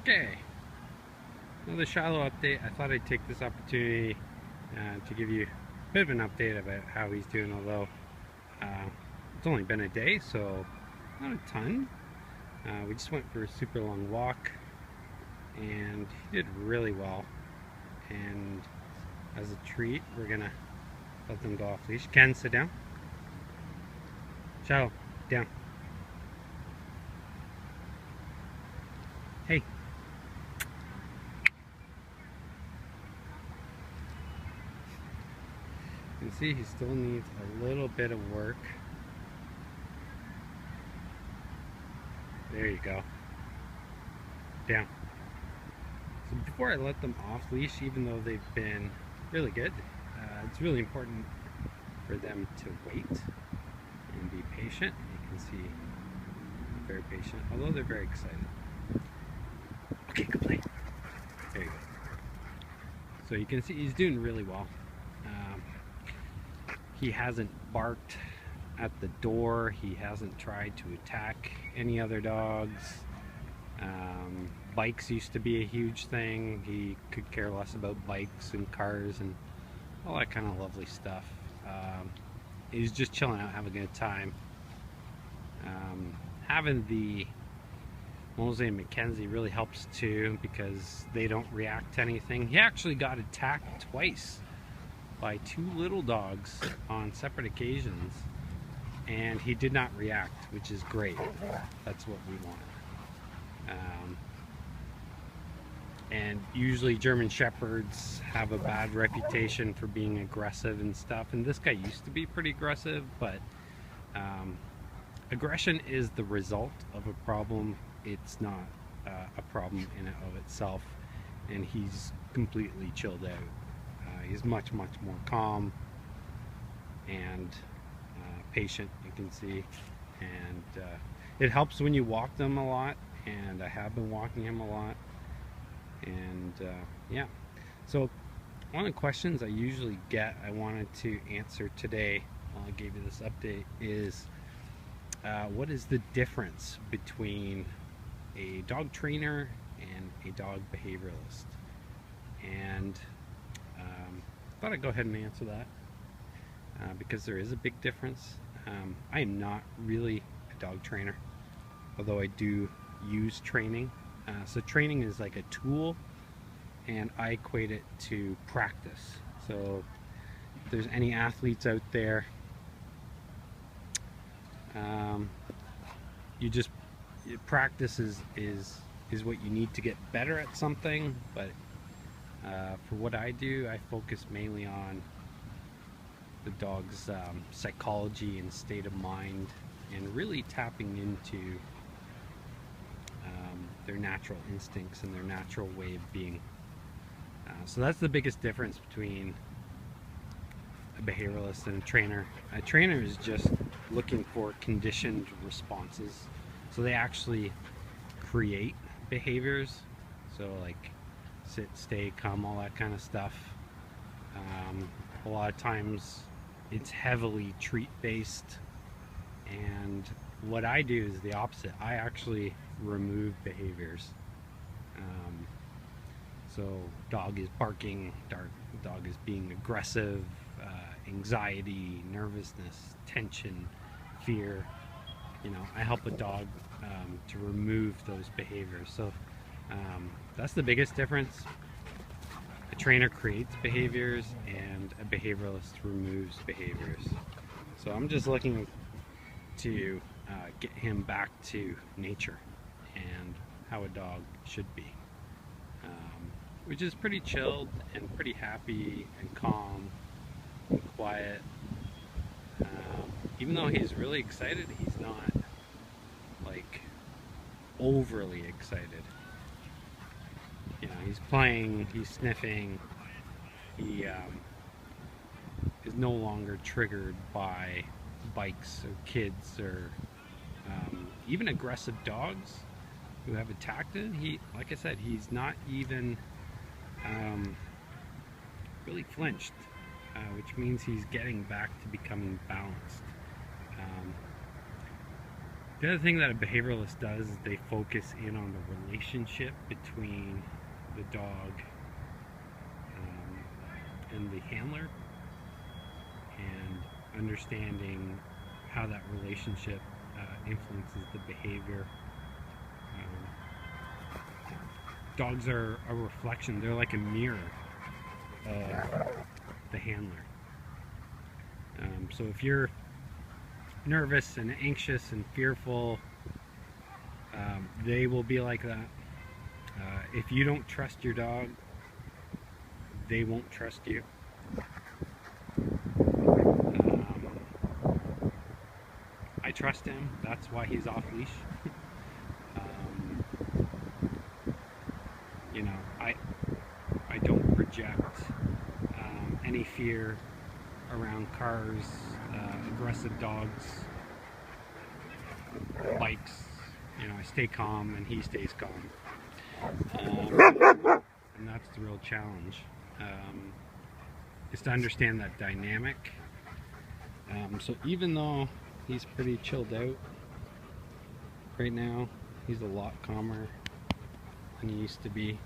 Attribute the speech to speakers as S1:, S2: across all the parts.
S1: Okay, another Shiloh update. I thought I'd take this opportunity to give you a bit of an update about how he's doing, although it's only been a day, so not a ton. We just went for a super long walk and he did really well, and as a treat we're gonna let them go off leash. Ken, sit down. Shiloh, down. Hey. You can see he still needs a little bit of work. There you go. Down. So before I let them off leash, even though they've been really good, it's really important for them to wait and be patient. You can see they're very patient, although they're very excited. Okay, good play. There you go. So you can see he's doing really well. He hasn't barked at the door. He hasn't tried to attack any other dogs. Bikes used to be a huge thing. He could care less about bikes and cars and all that kind of lovely stuff. He's just chilling out, having a good time. Having the Mosey and Mackenzie really helps too, because they don't react to anything. He actually got attacked twice by two little dogs on separate occasions, and he did not react, which is great. That's what we want. And usually German Shepherds have a bad reputation for being aggressive and stuff, and this guy used to be pretty aggressive, but aggression is the result of a problem. It's not a problem in and of itself, and he's completely chilled out. He's much more calm and patient, you can see, and it helps when you walk them a lot, and I have been walking him a lot, and yeah. So one of the questions I usually get, I wanted to answer today while I gave you this update, is what is the difference between a dog trainer and a dog behavioralist? And I thought I'd go ahead and answer that because there is a big difference. I am not really a dog trainer, although I do use training. So training is like a tool, and I equate it to practice. So if there's any athletes out there, practice is what you need to get better at something, but for what I do, I focus mainly on the dog's psychology and state of mind, and really tapping into their natural instincts and their natural way of being. So that's the biggest difference between a behavioralist and a trainer. A trainer is just looking for conditioned responses. So they actually create behaviors. So like sit, stay, come, all that kind of stuff. A lot of times it's heavily treat based, and what I do is the opposite. I actually remove behaviors. So dog is barking, dog is being aggressive, anxiety, nervousness, tension, fear. You know, I help a dog to remove those behaviors. So that's the biggest difference. A trainer creates behaviors, and a behavioralist removes behaviors. So I'm just looking to get him back to nature and how a dog should be, which is pretty chilled and pretty happy and calm and quiet. Even though he's really excited, he's not like overly excited. You know, he's playing, he's sniffing, he is no longer triggered by bikes or kids or even aggressive dogs who have attacked him. He, like I said, he's not even really flinched, which means he's getting back to becoming balanced. The other thing that a behavioralist does is they focus in on the relationship between the dog and the handler, and understanding how that relationship influences the behavior. Dogs are a reflection, they're like a mirror of the handler. So if you're nervous and anxious and fearful, they will be like that. If you don't trust your dog, they won't trust you. I trust him, that's why he's off leash. You know, I don't project any fear around cars, aggressive dogs, bikes. You know, I stay calm and he stays calm. And that's the real challenge, is to understand that dynamic. So even though he's pretty chilled out right now, he's a lot calmer than he used to be.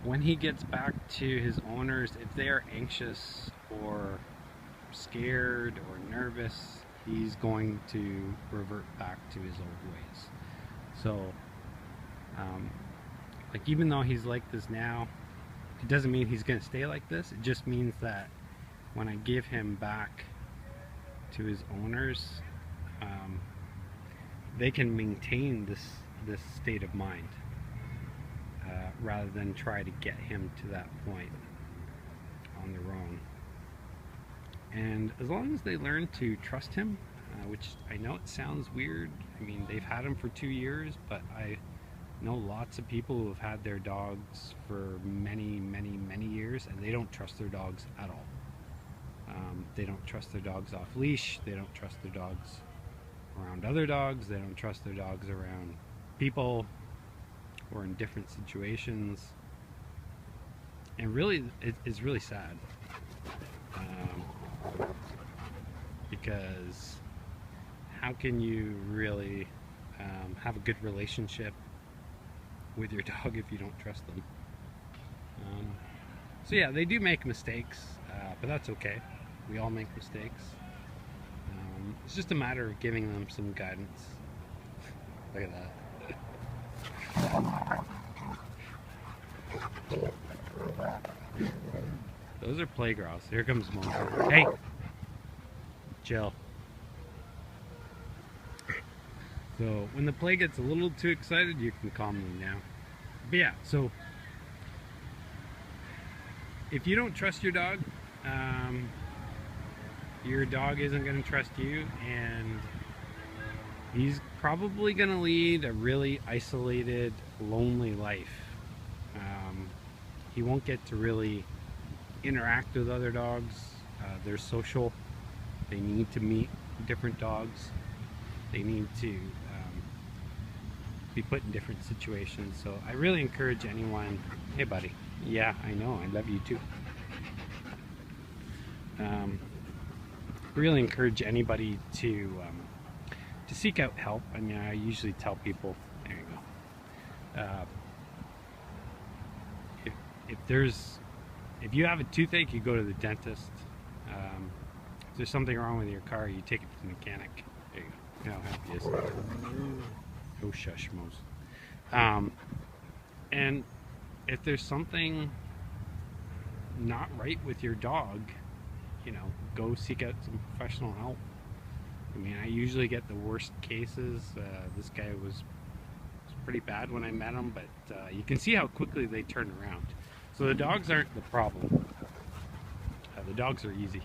S1: When he gets back to his owners, if they are anxious or scared or nervous, he's going to revert back to his old ways. So like, even though he's like this now, it doesn't mean he's going to stay like this. It just means that when I give him back to his owners, they can maintain this state of mind, rather than try to get him to that point on their own. And as long as they learn to trust him, which I know it sounds weird. I mean, they've had him for 2 years, but I know lots of people who have had their dogs for many, many, many years, and they don't trust their dogs at all. They don't trust their dogs off leash, they don't trust their dogs around other dogs, they don't trust their dogs around people or in different situations. And really, it's really sad, because how can you really have a good relationship with your dog if you don't trust them? So yeah, they do make mistakes, but that's okay. We all make mistakes. It's just a matter of giving them some guidance. Look at that. Those are play grouse. Here comes Mom. Hey! Chill. So when the play gets a little too excited, you can calm them down. But yeah, so if you don't trust your dog isn't going to trust you, and he's probably going to lead a really isolated, lonely life. He won't get to really interact with other dogs. They're social. They need to meet different dogs. They need to be put in different situations. So I really encourage anyone. Hey buddy. Yeah, I know, I love you too. Really encourage anybody to seek out help. I mean, I usually tell people, there you go. If you have a toothache, you go to the dentist. If there's something wrong with your car, you take it to the mechanic. There you go. How happy is it? Oh, shush, Mose. And if there's something not right with your dog, you know, go seek out some professional help. I mean, I usually get the worst cases. This guy was pretty bad when I met him, but you can see how quickly they turn around. So the dogs aren't the problem. The dogs are easy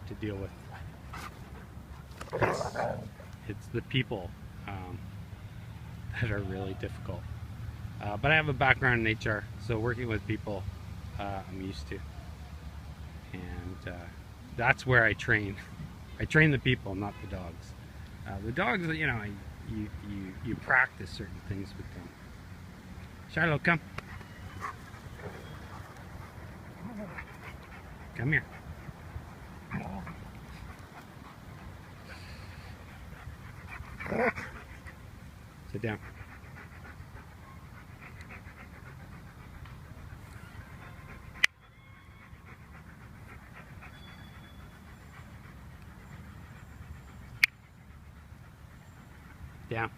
S1: to deal with. It's the people that are really difficult. But I have a background in HR, so working with people I'm used to. And that's where I train. I train the people, not the dogs. The dogs, you know, you practice certain things with them. Shiloh, come. Come here. Sit down. Down.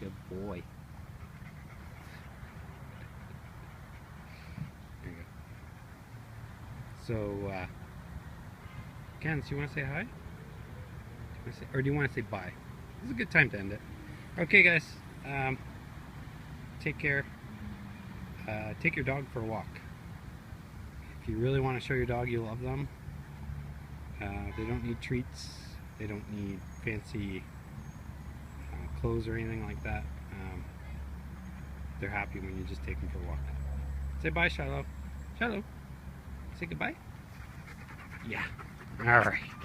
S1: Good boy. There you go. So, Candace, you want to say hi? Or do you want to say bye? This is a good time to end it. Okay, guys. Take care. Take your dog for a walk. If you really want to show your dog you love them, they don't need treats. They don't need fancy clothes or anything like that. They're happy when you just take them for a walk. Say bye, Shiloh. Shiloh, say goodbye. Yeah. All right.